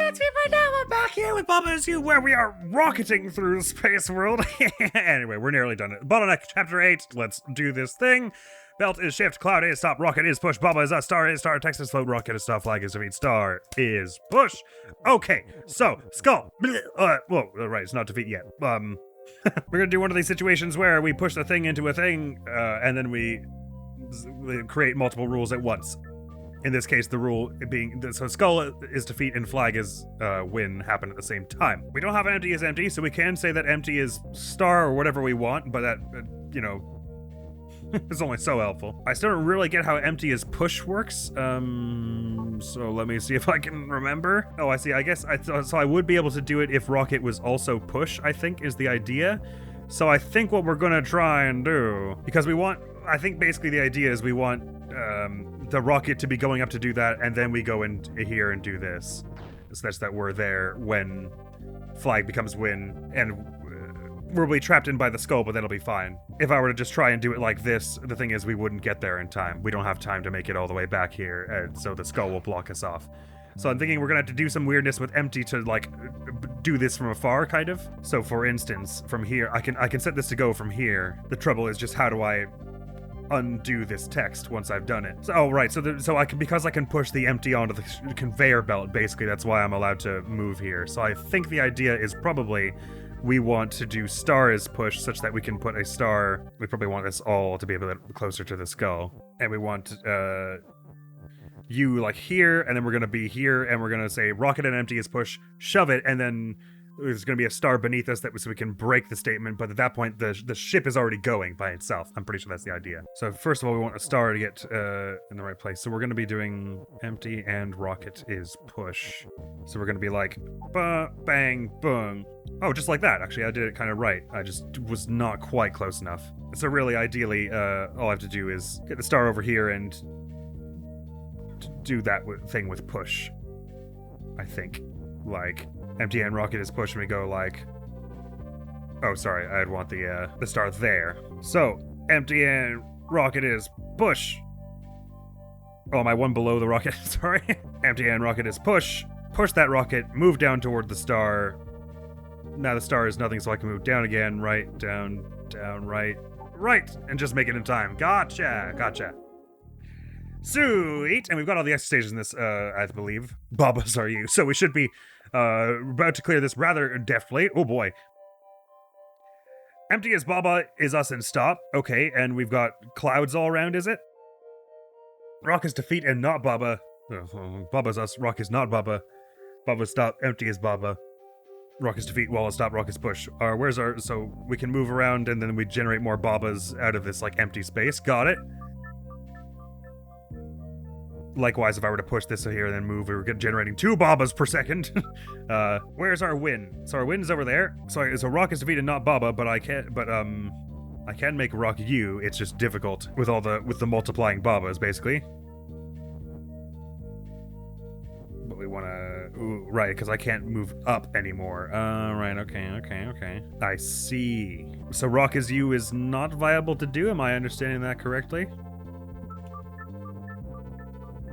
that's it right now. I'm back here with Bubba as you, where we are rocketing through the space world. Anyway, we're nearly done. Bottleneck, chapter 8. Let's do this thing. Belt is shift, cloud is stop, rocket is push, Bubba is us, star is start, text is float, rocket is stop, flag is defeat, star is push. Okay, so, skull. Right, it's not defeat yet. We're gonna do one of these situations where we push the thing into a thing, and then we create multiple rules at once. In this case, the rule being, so skull is defeat and flag is win happen at the same time. We don't have empty is empty, so we can say that empty is star or whatever we want, but that, it's only so helpful. I still don't really get how empty is push works, so let me see if I can remember. Oh, I see, I guess, so I would be able to do it if rocket was also push, I think, is the idea. So I think what we're gonna try and do, because I think basically the idea is we want the rocket to be going up to do that, and then we go in here and do this, such that we're there when flag becomes win, and we'll be trapped in by the skull, but that'll be fine. If I were to just try and do it like this, the thing is we wouldn't get there in time. We don't have time to make it all the way back here, and so the skull will block us off. So I'm thinking we're gonna have to do some weirdness with empty to, like, do this from afar, kind of. So for instance, from here, I can set this to go from here. The trouble is just how do I undo this text once I've done it. So, oh, right, because I can push the empty onto the conveyor belt, basically, that's why I'm allowed to move here. So I think the idea is probably we want to do star as push such that we can put a star. We probably want this all to be a bit closer to the skull. And we want you like here, and then we're gonna be here, and we're gonna say rocket and empty is push, shove it, and then there's going to be a star beneath us so we can break the statement, but at that point, the ship is already going by itself. I'm pretty sure that's the idea. So first of all, we want a star to get in the right place. So we're going to be doing empty and rocket is push. So we're going to be like, bang, boom. Oh, just like that. Actually, I did it kind of right. I just was not quite close enough. So really, ideally, all I have to do is get the star over here and do that thing with push, I think. Like, empty and rocket is push, and we go like... Oh, sorry, I'd want the star there. So, empty and rocket is push. Oh, am I one below the rocket? Sorry. Empty and rocket is push. Push that rocket, move down toward the star. Now the star is nothing, so I can move down again, right, down, right, and just make it in time. Gotcha. Sweet! And we've got all the extra stages in this, I believe. Babas are you. So we should be about to clear this rather deftly. Oh boy. Empty is Baba is us and stop. Okay, and we've got clouds all around, is it? Rock is defeat and not Baba. Baba's us, rock is not Baba. Baba stop, empty is Baba. Rock is defeat, wall is stop, rock is push. Where's our... So we can move around and then we generate more Babas out of this, like, empty space. Got it. Likewise, if I were to push this here and then move, we were generating 2 Babas per second. Where's our win? So our win is over there. So rock is defeated, not Baba, but I can make rock you. It's just difficult with the multiplying Babas, basically. But we wanna, right, because I can't move up anymore. Right, okay. I see. So rock is you is not viable to do. Am I understanding that correctly?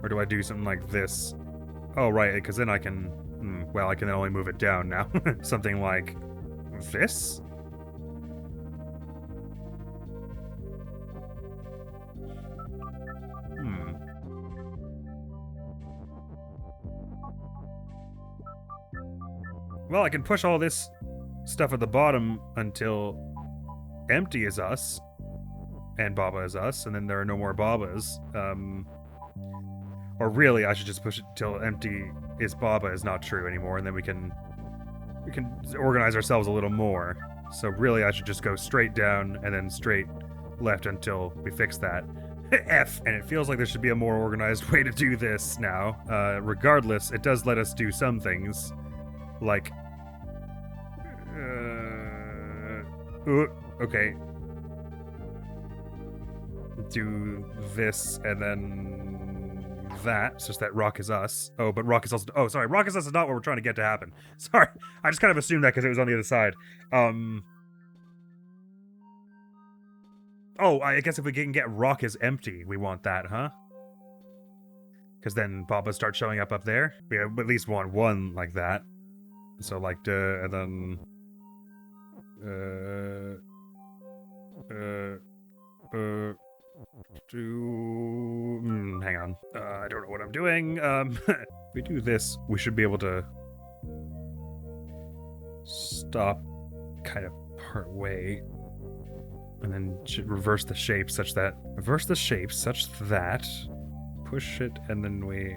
Or do I do something like this? Oh, right, because then I can... well, I can only move it down now. Something like this? Well, I can push all this stuff at the bottom until empty is us. And Baba is us, and then there are no more Babas. Or really, I should just push it till empty is Baba is not true anymore, and then we can organize ourselves a little more. So really, I should just go straight down and then straight left until we fix that. F! And it feels like there should be a more organized way to do this now. Regardless, it does let us do some things. Like... okay. Do this, and then... that. It's just that rock is us. Oh, but rock is also... Oh, sorry. Rock is us is not what we're trying to get to happen. Sorry. I just kind of assumed that because it was on the other side. Oh, I guess if we can get rock is empty, we want that, huh? Because then Baba starts showing up there. We at least want one like that. So like, and then... hang on. I don't know what I'm doing. If we do this, we should be able to stop kind of part way, and then reverse the shape such that push it, and then we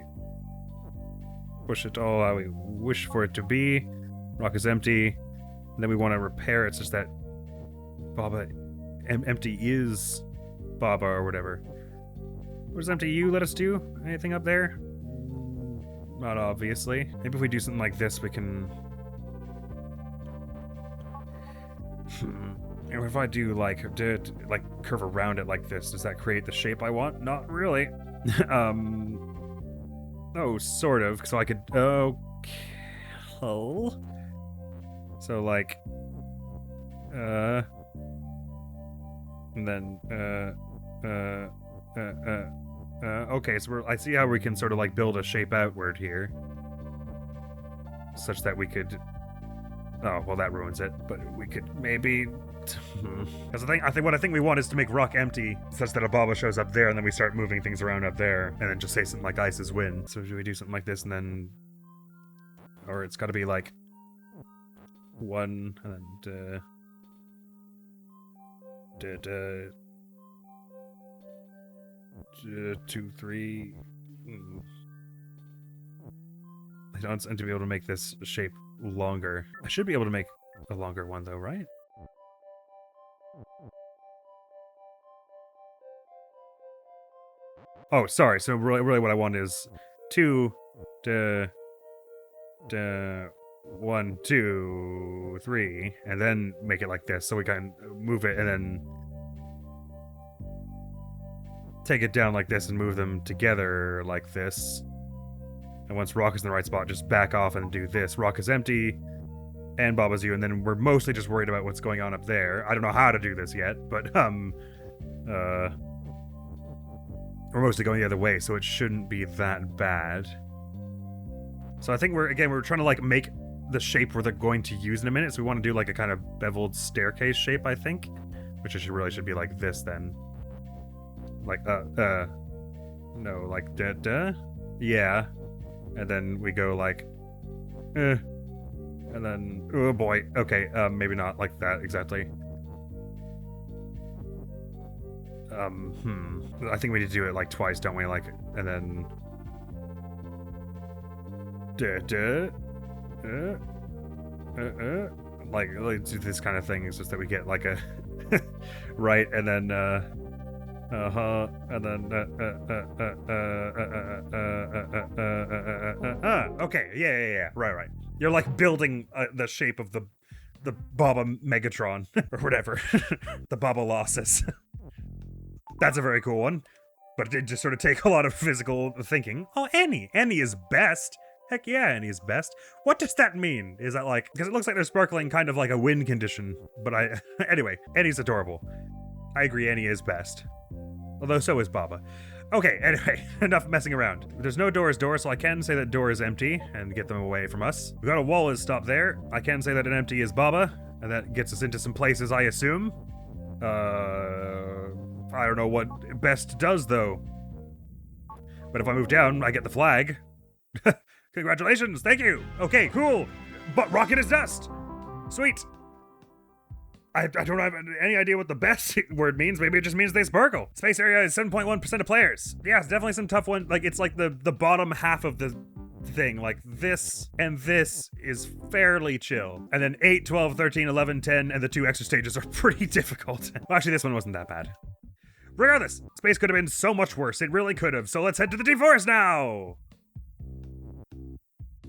push it all how we wish for it to be. Rock is empty, and then we want to repair it such that Baba empty is Baba or whatever. What does empty you let us do? Anything up there? Not obviously. Maybe if we do something like this, we can... And if I do like curve around it like this, does that create the shape I want? Not really. Oh, sort of. So I could... Okay. So like... And then... Okay, so I see how we can sort of like build a shape outward here. Such that we could... Oh, well that ruins it. But we could maybe... Because I think what I think we want is to make rock empty, such that a Baba shows up there, and then we start moving things around up there, and then just say something like ice is wind. So should we do something like this, and then... Or it's gotta be like... 1, and then... 2, 3... I don't seem to be able to make this shape longer. I should be able to make a longer one though, right? Oh, sorry. So really what I want is 2, 1, 2, 3, and then make it like this, so we can move it and then take it down like this and move them together like this. And once rock is in the right spot, just back off and do this. Rock is empty, and Baba's you, and then we're mostly just worried about what's going on up there. I don't know how to do this yet, but we're mostly going the other way, so it shouldn't be that bad. So I think we're trying to like make the shape we're going to use in a minute, so we want to do like a kind of beveled staircase shape, I think. Which it really should be like this then. Like, no, like, yeah. And then we go like, and then, oh boy, okay, maybe not like that exactly. I think we need to do it like twice, don't we? Like, and then, like, let's do this kind of thing. It's just that we get like a, right, and then, and then, okay, yeah, right. You're like building the shape of the Baba Megatron, or whatever. The Baba Losses. That's a very cool one. But it did just sort of take a lot of physical thinking. Oh, Annie is best. Heck yeah, Annie is best. What does that mean? Is that like, because it looks like they're sparkling kind of like a wind condition, but anyway, Annie's adorable. I agree, Annie is best. Although so is Baba. Okay, anyway, enough messing around. There's no door, so I can say that door is empty and get them away from us. We got a wall is stopped there. I can say that an empty is Baba, and that gets us into some places, I assume. I don't know what best does, though. But if I move down, I get the flag. Congratulations, thank you. Okay, cool. But rocket is dust. Sweet. I don't have any idea what the best word means. Maybe it just means they sparkle. Space area is 7.1% of players. Yeah, it's definitely some tough one. Like, it's like the bottom half of the thing. Like, this and this is fairly chill. And then 8, 12, 13, 11, 10, and the 2 extra stages are pretty difficult. Well, actually, this one wasn't that bad. Regardless, space could have been so much worse. It really could have. So let's head to the deep-forest now!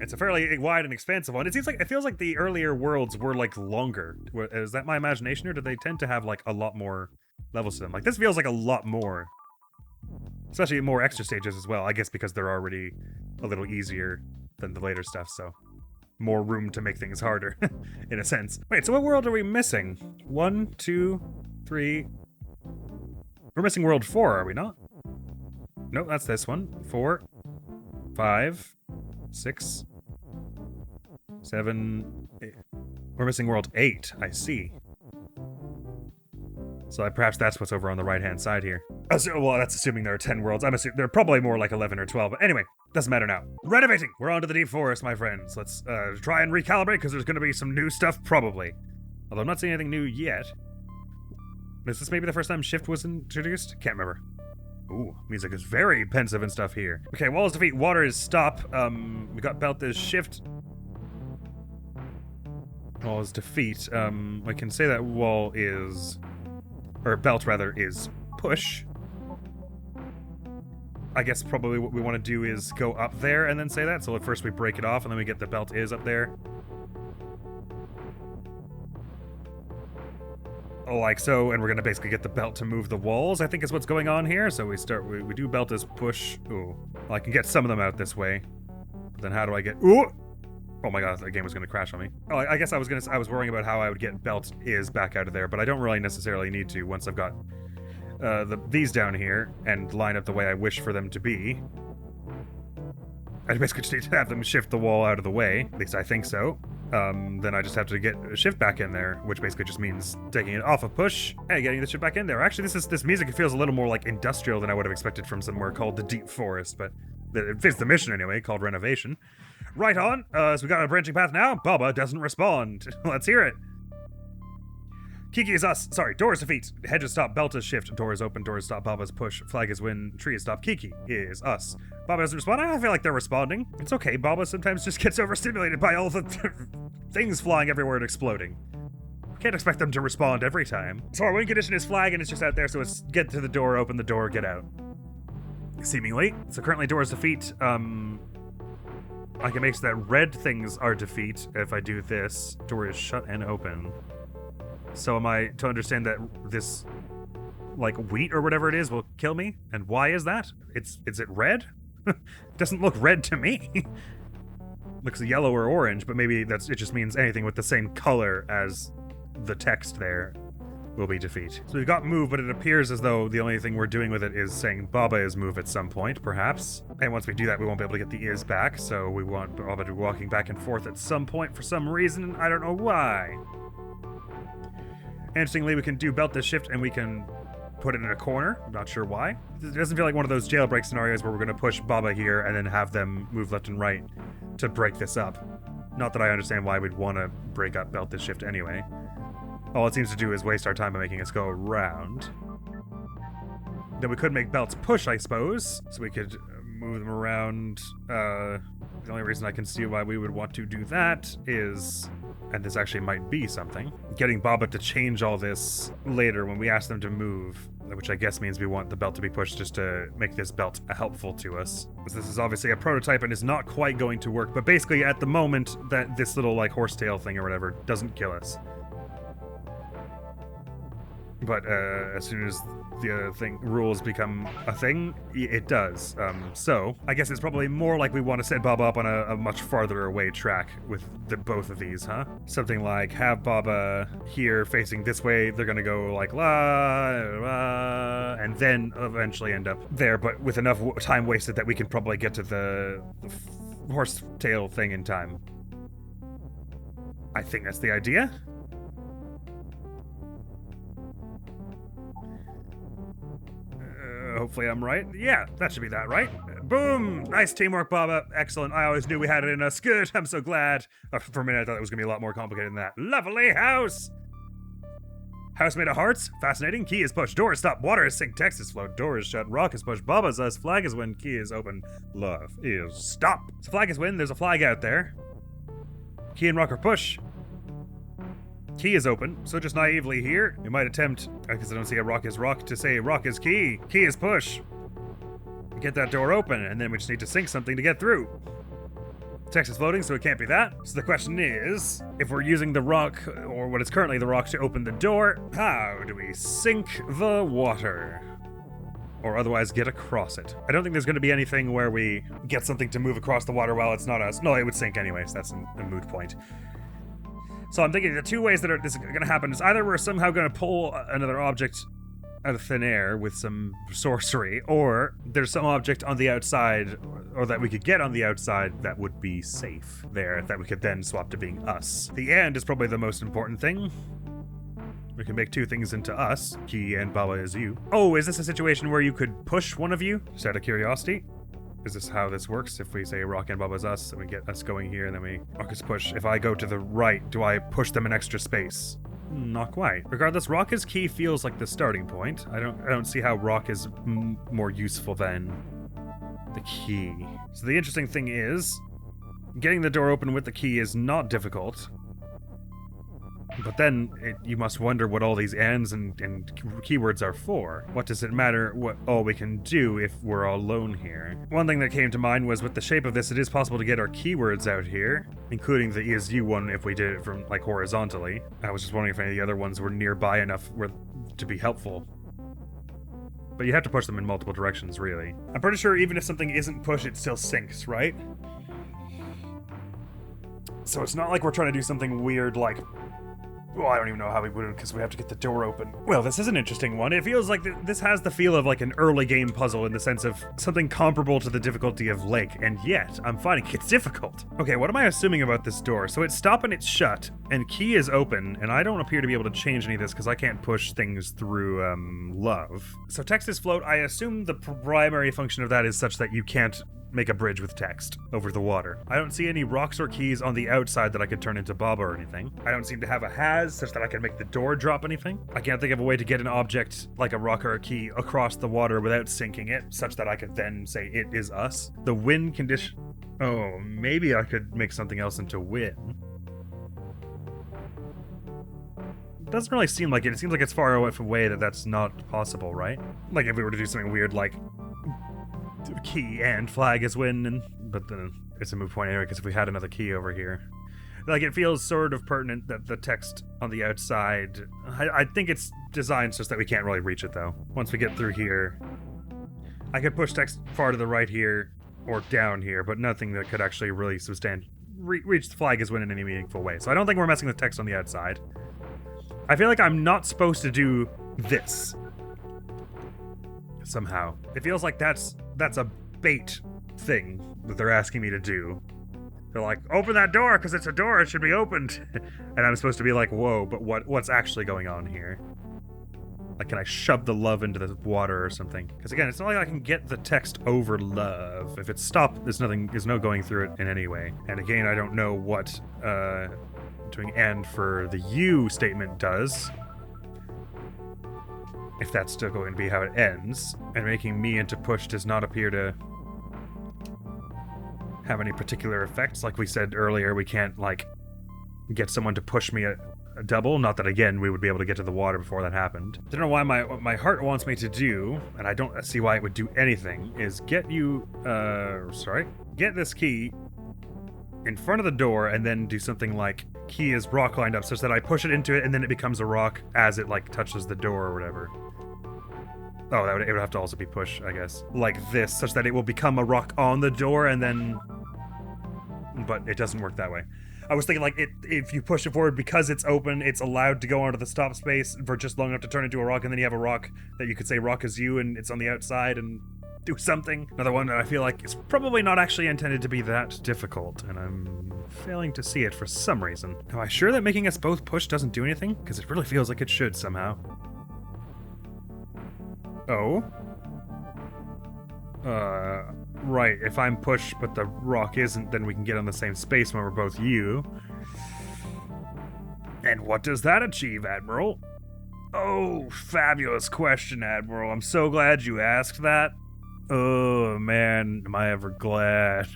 It's a fairly wide and expansive one. It feels like the earlier worlds were like longer. Is that my imagination, or do they tend to have like a lot more levels to them? Like, this feels like a lot more. Especially more extra stages as well, I guess because they're already a little easier than the later stuff, so more room to make things harder, in a sense. Wait, so what world are we missing? 1, 2, 3... We're missing world 4, are we not? Nope, that's this one. 4. 5, 6, 7, 8. We're missing world 8, I see. So perhaps that's what's over on the right-hand side here. Well, that's assuming there are 10 worlds. I'm assuming there are probably more like 11 or 12. But anyway, doesn't matter now. Renovating! We're on to the deep forest, my friends. Let's try and recalibrate, because there's going to be some new stuff, probably. Although I'm not seeing anything new yet. Is this maybe the first time shift was introduced? Can't remember. Ooh, music is very pensive and stuff here. Okay, wall is defeat, water is stop. We got belt is shift. Wall is defeat. I can say that wall is... or belt, rather, is push. I guess probably what we want to do is go up there and then say that. So at first we break it off and then we get the belt is up there. Like so, and we're gonna basically get the belt to move the walls, I think is what's going on here. So we do belt as push. Ooh. Well, I can get some of them out this way. But then how do I get... Ooh! Oh my god, that game was gonna crash on me. Oh, I guess I was worrying about how I would get belt is back out of there, but I don't really necessarily need to once I've got these down here and line up the way I wish for them to be. I basically just need to have them shift the wall out of the way. At least I think so. Then I just have to get a shift back in there, which basically just means taking it off of push and getting the shift back in there. Actually, this music feels a little more like industrial than I would have expected from somewhere called the Deep Forest, but it fits the mission anyway, called Renovation. Right on. So we got a branching path now. Baba doesn't respond. Let's hear it. Kiki is us. Sorry, door is defeat. Hedge is stop. Belt is shift. Door is open. Door is stop. Baba's push. Flag is win. Tree is stop. Kiki is us. Baba doesn't respond. I feel like they're responding. It's okay. Baba sometimes just gets overstimulated by all the things flying everywhere and exploding. Can't expect them to respond every time. So our win condition is flag and it's just out there, so it's get to the door, open the door, get out. Seemingly. So currently door is defeat. I can make so that red things are defeat if I do this. Door is shut and open. So am I to understand that this, like, wheat or whatever it is will kill me? And why is that? Is it red? It doesn't look red to me. Looks yellow or orange, but maybe it just means anything with the same color as the text there will be defeat. So we've got move, but it appears as though the only thing we're doing with it is saying Baba is move at some point, perhaps. And once we do that, we won't be able to get the is back, so we want Baba to be walking back and forth at some point for some reason. I don't know why. Interestingly, we can do belt this shift and we can put it in a corner. I'm not sure why. It doesn't feel like one of those jailbreak scenarios where we're going to push Baba here and then have them move left and right to break this up. Not that I understand why we'd want to break up belt this shift anyway. All it seems to do is waste our time by making us go around. Then we could make belts push, I suppose. So we could move them around. The only reason I can see why we would want to do that is, and this actually might be something, getting Baba to change all this later when we ask them to move, which I guess means we want the belt to be pushed just to make this belt helpful to us. This is obviously a prototype and is not quite going to work, but basically at the moment that this little like horsetail thing or whatever doesn't kill us. But as soon as the rules become a thing, it does. So I guess it's probably more like we want to set Baba up on a much farther away track with both of these, huh? Something like have Baba here facing this way. They're gonna go like la, la, and then eventually end up there, but with enough time wasted that we can probably get to the horsetail thing in time. I think that's the idea. Hopefully I'm right. Yeah, that should be that, right? Boom! Nice teamwork, Baba. Excellent. I always knew we had it in us. Good. I'm so glad. For a minute, I thought it was going to be a lot more complicated than that. Lovely house! House made of hearts. Fascinating. Key is pushed. Door is stopped. Water is sink. Text is flowed. Door is shut. Rock is pushed. Baba's us. Flag is win. Key is open. Love is stop. So flag is win. There's a flag out there. Key and rock are push. Key is open, so just naively here, we might attempt, because I don't see a rock is rock, to say rock is key, key is push. Get that door open, and then we just need to sink something to get through. Text is floating, so it can't be that. So the question is, if we're using the rock, or what is currently the rock, to open the door, how do we sink the water? Or otherwise get across it. I don't think there's going to be anything where we get something to move across the water while it's not us. No, it would sink anyways, that's a moot point. So I'm thinking the two ways that this is going to happen is either we're somehow going to pull another object out of thin air with some sorcery, or there's some object on the outside, or that we could get on the outside that would be safe there, that we could then swap to being us. The and is probably the most important thing. We can make two things into us. Key and Baba is you. Oh, is this a situation where you could push one of you? Just out of curiosity. Is this how this works? If we say Rock and Baba's us, and we get us going here, and then we Rock is push. If I go to the right, do I push them an extra space? Not quite. Regardless, Rock is key feels like the starting point. I don't see how Rock is more useful than the key. So the interesting thing is, getting the door open with the key is not difficult. But then you must wonder what all these ands and keywords are for. What does it matter what all we can do if we're all alone here? One thing that came to mind was with the shape of this, it is possible to get our keywords out here, including the is you one if we did it from like horizontally. I was just wondering if any of the other ones were nearby enough to be helpful. But you have to push them in multiple directions, really. I'm pretty sure even if something isn't pushed, it still sinks, right? So it's not like we're trying to do something weird like... Well, I don't even know how we would, because we have to get the door open. Well, this is an interesting one. It feels like this has the feel of like an early game puzzle in the sense of something comparable to the difficulty of Lake, and yet I'm finding it's difficult. Okay, what am I assuming about this door? So it's stop and it's shut, and key is open, and I don't appear to be able to change any of this because I can't push things through love. So text is float. I assume the primary function of that is such that you can't make a bridge with text over the water. I don't see any rocks or keys on the outside that I could turn into Baba or anything. I don't seem to have a has such that I can make the door drop anything. I can't think of a way to get an object like a rock or a key across the water without sinking it, such that I could then say it is us. The wind condition... Oh, maybe I could make something else into wind. Doesn't really seem like it. It seems like it's far enough away that that's not possible, right? Like if we were to do something weird like key and flag is win, but then it's a moot point anyway, because if we had another key over here, like it feels sort of pertinent that the text on the outside, I think it's designed such that we can't really reach it though. Once we get through here, I could push text far to the right here or down here, but nothing that could actually really reach the flag is win in any meaningful way. So I don't think we're messing with text on the outside. I feel like I'm not supposed to do this somehow. It feels like that's a bait thing that they're asking me to do. They're like, open that door because it's a door, it should be opened. And I'm supposed to be like, whoa, but what's actually going on here? Like, can I shove the love into the water or something? Because again, it's not like I can get the text over love. If it's stopped, there's no going through it in any way. And again, I don't know what doing and for the you statement does. If that's still going to be how it ends, and making me into push does not appear to have any particular effects. Like we said earlier, we can't, like, get someone to push me a double. Not that, again, we would be able to get to the water before that happened. I don't know why my heart wants me to do, and I don't see why it would do anything, is get this key in front of the door and then do something like key is rock lined up such that I push it into it and then it becomes a rock as it, like, touches the door or whatever. Oh, it would have to also be push, I guess. Like this, such that it will become a rock on the door and then... But it doesn't work that way. I was thinking, like, if you push it forward because it's open, it's allowed to go onto the stop space for just long enough to turn into a rock, and then you have a rock that you could say rock is you and it's on the outside and do something. Another one that I feel like is probably not actually intended to be that difficult, and I'm failing to see it for some reason. Am I sure that making us both push doesn't do anything? Because it really feels like it should somehow. Oh? Right, if I'm push but the rock isn't, then we can get on the same space when we're both you. And what does that achieve, Admiral? Oh, fabulous question, Admiral. I'm so glad you asked that. Oh, man, am I ever glad.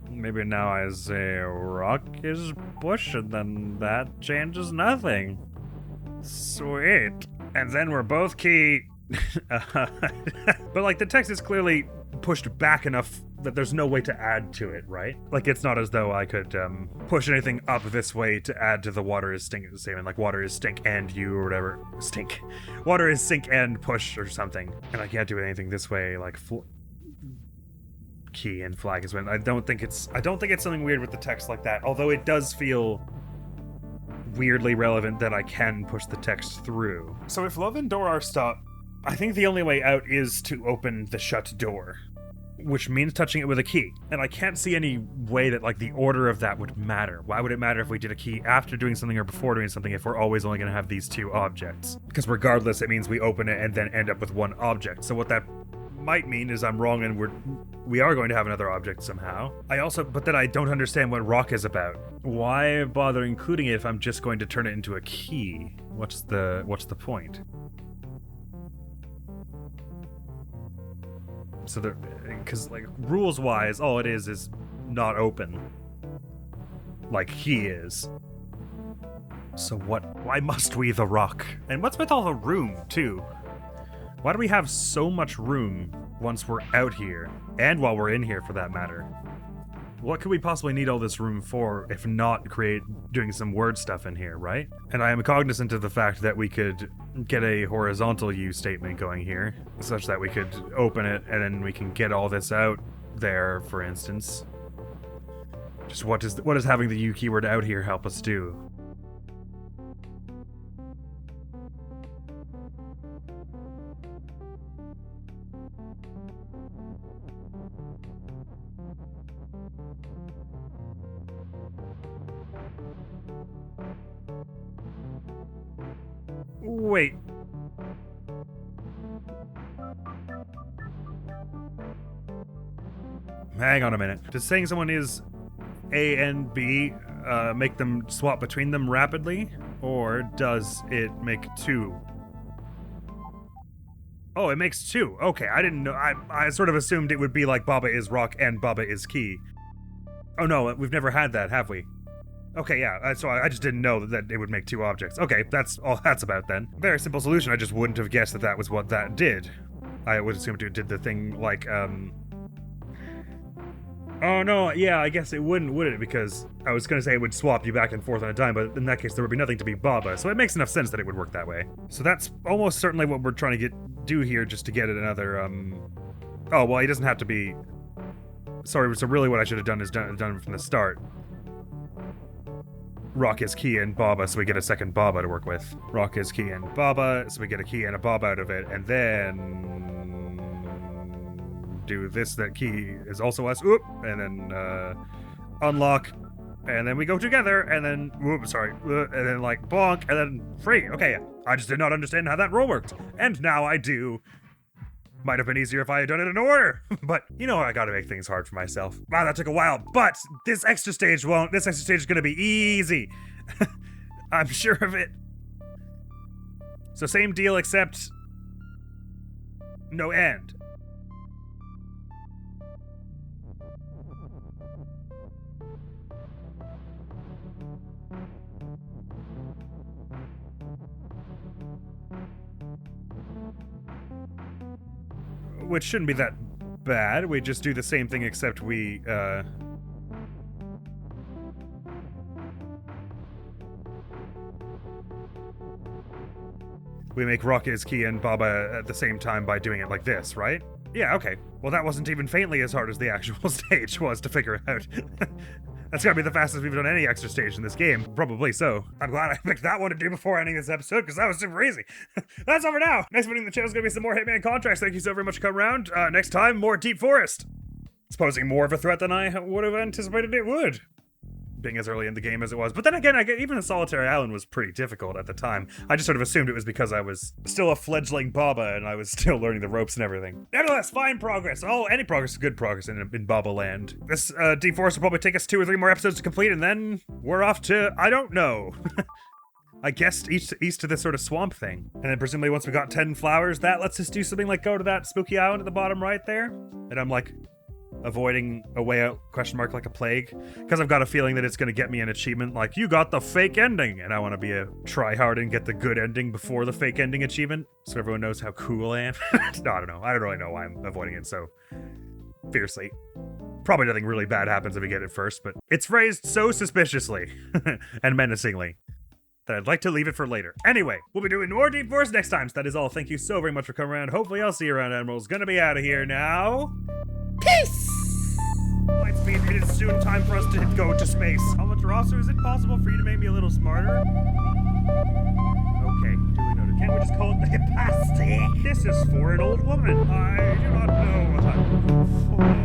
Maybe now I say rock is push, and then that changes nothing. Sweet. And then we're both key... But, like, the text is clearly pushed back enough that there's no way to add to it, right? Like, it's not as though I could push anything up this way to add to the water is stink statement, like water is stink and you or whatever. Stink. Water is sink and push or something. And I can't do anything this way, like key and flag is when I don't think it's something weird with the text like that, although it does feel weirdly relevant that I can push the text through. So if love and door are stopped, I think the only way out is to open the shut door, which means touching it with a key. And I can't see any way that, like, the order of that would matter. Why would it matter if we did a key after doing something or before doing something if we're always only going to have these two objects? Because regardless, it means we open it and then end up with one object. So what that might mean is I'm wrong and we are going to have another object somehow. But then I don't understand what rock is about. Why bother including it if I'm just going to turn it into a key? What's the point? So because, like, rules-wise, all it is not open. Like he is. So why must we the rock? And what's with all the room, too? Why do we have so much room once we're out here? And while we're in here, for that matter? What could we possibly need all this room for, if not doing some word stuff in here, right? And I am cognizant of the fact that we could get a horizontal U statement going here, such that we could open it and then we can get all this out there, for instance. Just what does having the U keyword out here help us do? Wait. Hang on a minute. Does saying someone is A and B make them swap between them rapidly? Or does it make two? Oh, it makes two. Okay, I didn't know. I sort of assumed it would be like Baba is rock and Baba is key. Oh no, we've never had that, have we? Okay, yeah, so I just didn't know that it would make two objects. Okay, that's all that's about then. Very simple solution, I just wouldn't have guessed that was what that did. I would assume it did the thing like, Oh no, yeah, I guess it wouldn't, would it? Because I was gonna say it would swap you back and forth on a dime, but in that case there would be nothing to be Baba, so it makes enough sense that it would work that way. So that's almost certainly what we're trying to do here, just to get another, Oh, well, he doesn't have to be... Sorry, so really what I should have done is done from the start. Rock is key and Baba, so we get a second Baba to work with. Rock is key and Baba, so we get a key and a Baba out of it, and then do this, that key is also us, oop, and then unlock, and then we go together, and then, and then like bonk, and then free. Okay, I just did not understand how that roll worked, and now I do. Might have been easier if I had done it in order, but you know I gotta make things hard for myself. Wow, that took a while, but this extra stage won't. This extra stage is gonna be easy. I'm sure of it. So same deal, except no end. Which shouldn't be that bad. We just do the same thing, except we make Rock his key and Baba at the same time by doing it like this, right? Yeah, okay. Well, that wasn't even faintly as hard as the actual stage was to figure out. That's gotta be the fastest we've done any extra stage in this game. Probably so. I'm glad I picked that one to do before ending this episode, because that was super easy. That's all for now. Next video in the channel is gonna be some more Hitman contracts. Thank you so very much for coming around. Next time, more Deep Forest. It's posing more of a threat than I would have anticipated it would, being as early in the game as it was. But then again, even a Solitary Island was pretty difficult at the time. I just sort of assumed it was because I was still a fledgling Baba and I was still learning the ropes and everything. Nevertheless, fine progress. Oh, any progress is good progress in Baba Land. This Deep Forest will probably take us 2 or 3 more episodes to complete, and then we're off to, I don't know. I guess east to this sort of swamp thing. And then presumably once we got 10 flowers, that lets us do something like go to that spooky island at the bottom right there. And I'm like, avoiding a way out, question mark, like a plague, because I've got a feeling that it's going to get me an achievement like, you got the fake ending, and I want to be a try-hard and get the good ending before the fake ending achievement, so everyone knows how cool I am. No, I don't know. I don't really know why I'm avoiding it so fiercely. Probably nothing really bad happens if we get it first, but it's phrased so suspiciously and menacingly that I'd like to leave it for later. Anyway, we'll be doing more Deep Forest next time, so that is all. Thank you so very much for coming around. Hopefully I'll see you around. Admiral's gonna be out of here now. Peace! speed. It is soon time for us to go to space. Amaterasu, is it possible for you to make me a little smarter? Okay, duly noted. Can't we just call it the Hempuli? This is for an old woman. I do not know what I'm looking for.